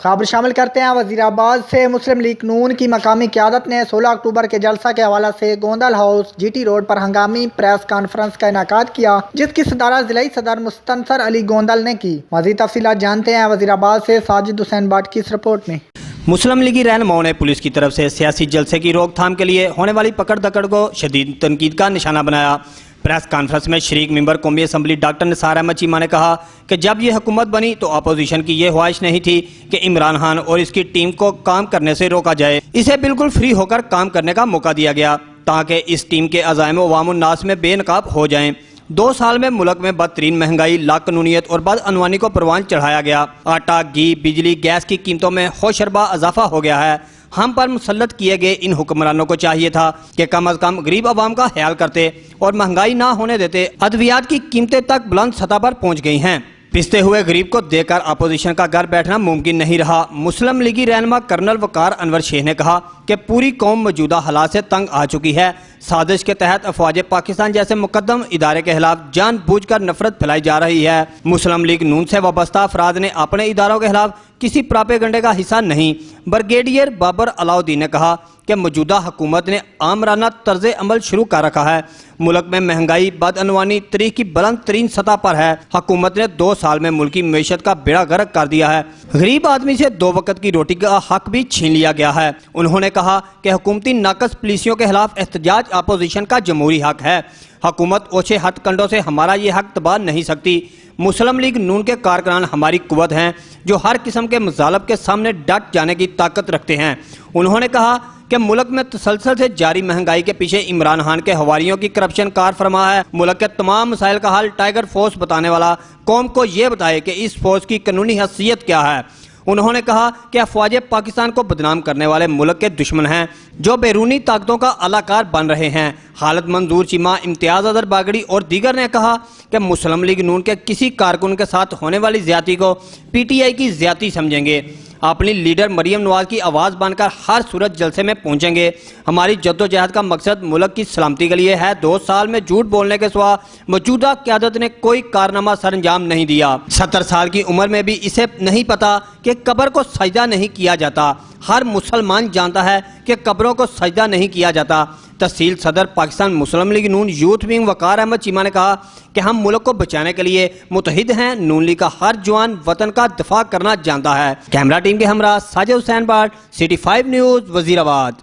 खबर शामिल करते हैं वजीराबाद से। मुस्लिम लीग नून की मकामी क़यादत ने 16 अक्टूबर के जलसा के हवाले से गोंदल हाउस GT रोड पर हंगामी प्रेस कॉन्फ्रेंस का इनेकाद किया, जिसकी सदारत ज़िलाई सदर मुस्तनसर अली गोंदल ने की। मज़ीद तफसीलात जानते हैं वजीराबाद से साजिद हुसैन बाट की इस रिपोर्ट में। मुस्लिम लीगी रहनुमाओं ने पुलिस की तरफ से सियासी जलसे की रोकथाम के लिए होने वाली पकड़ दकड़ को शदीद तनकीद का निशाना बनाया। प्रेस कॉन्फ्रेंस में शरीक मेंबर कौमी असम्बली डॉक्टर निसार अहमद चीमा ने कहा कि जब ये हुकूमत बनी तो अपोजिशन की ये ख्वाहिश नहीं थी कि इमरान खान और इसकी टीम को काम करने से रोका जाए। इसे बिल्कुल फ्री होकर काम करने का मौका दिया गया ताकि इस टीम के अज़ाइम अवामुन्नास में बेनकाब हो जाएं। 2 साल में मुल्क में बदतरीन महंगाई, लाक़ानूनियत और बदअनवानी को परवान चढ़ाया गया। आटा, घी, बिजली, गैस की कीमतों में होशरबा इजाफा हो गया है। हम पर मुसल्लत किए गए इन हुक्मरानों को चाहिए था कि कम अज कम गरीब आवाम का ख्याल करते और महंगाई ना होने देते। अद्वियात की कीमतें तक बुलंद सतह पर पहुंच गई हैं। पिसते हुए गरीब को देखकर अपोजिशन का घर बैठना मुमकिन नहीं रहा। मुस्लिम लीगी रहनुमा कर्नल वकार अनवर शेख ने कहा कि पूरी कौम मौजूदा हालात से तंग आ चुकी है। साजिश के तहत अफवाज पाकिस्तान जैसे मुकद्दम इदारे के खिलाफ जानबूझकर नफरत फैलाई जा रही है। मुस्लिम लीग नून से वाबस्ता अफराद ने अपने इदारों के खिलाफ किसी प्रापेगंडे का हिस्सा नहीं। ब्रिगेडियर बाबर अलाउद्दीन ने कहा कि मौजूदा हुकूमत ने आमराना तर्ज अमल शुरू कर रखा है। मुल्क में महंगाई, बदअनवानी तरीक की बुलंद तरीन सतह पर है। हुकूमत ने 2 साल में मुल्क की मईशत का बेड़ा गर्क कर दिया है। गरीब आदमी से 2 वक्त की रोटी का हक भी छीन लिया गया है। उन्होंने कहा कि हुकूमती नाकस पुलिसियों के खिलाफ एहतजाज अपोजिशन का जमहूरी हक है। हुकूमत ओछे हथकंडों से हमारा ये हक दबा नहीं सकती। मुस्लिम लीग नून के कारकुनान हमारी कुव्वत हैं जो हर किस्म के मजालब के सामने डट जाने की ताकत रखते हैं। उन्होंने कहा कि मुल्क में तसलसल से जारी महंगाई के पीछे इमरान खान के हवारियों की करप्शन कार फरमा है। मुल्क के तमाम मसाइल का हल टाइगर फोर्स बताने वाला कौम को ये बताए कि इस फोर्स की कानूनी हैसियत क्या है। उन्होंने कहा कि अफवाज पाकिस्तान को बदनाम करने वाले मुल्क के दुश्मन हैं जो बैरूनी ताकतों का अलाकार बन रहे हैं। खालिद मंजूर चीमा, इम्तियाज अजहर बागड़ी और दीगर ने कहा कि मुस्लिम लीग नून के किसी कारकुन के साथ होने वाली ज्यादती को PTI की ज्यादती समझेंगे। अपनी लीडर मरियम नवाज की आवाज़ बनकर हर सूरत जलसे में पहुंचेंगे। हमारी जद्दोजहद का मकसद मुल्क की सलामती के लिए है। 2 साल में झूठ बोलने के सिवा मौजूदा क़यादत ने कोई कारनामा सरअंजाम नहीं दिया। 70 साल की उम्र में भी इसे नहीं पता कि कब्र को सजदा नहीं किया जाता। हर मुसलमान जानता है कि कब्रों को सजदा नहीं किया जाता। तहसील सदर पाकिस्तान मुस्लिम लीग नून यूथ विंग वकार अहमद चीमा ने कहा कि हम मुल्क को बचाने के लिए मुतहिद हैं। नून लीग का हर जवान वतन का दिफा करना जानता है। कैमरा टीम के हमरा साजिद हुसैन बाट, City 5 न्यूज़, वजीराबाद।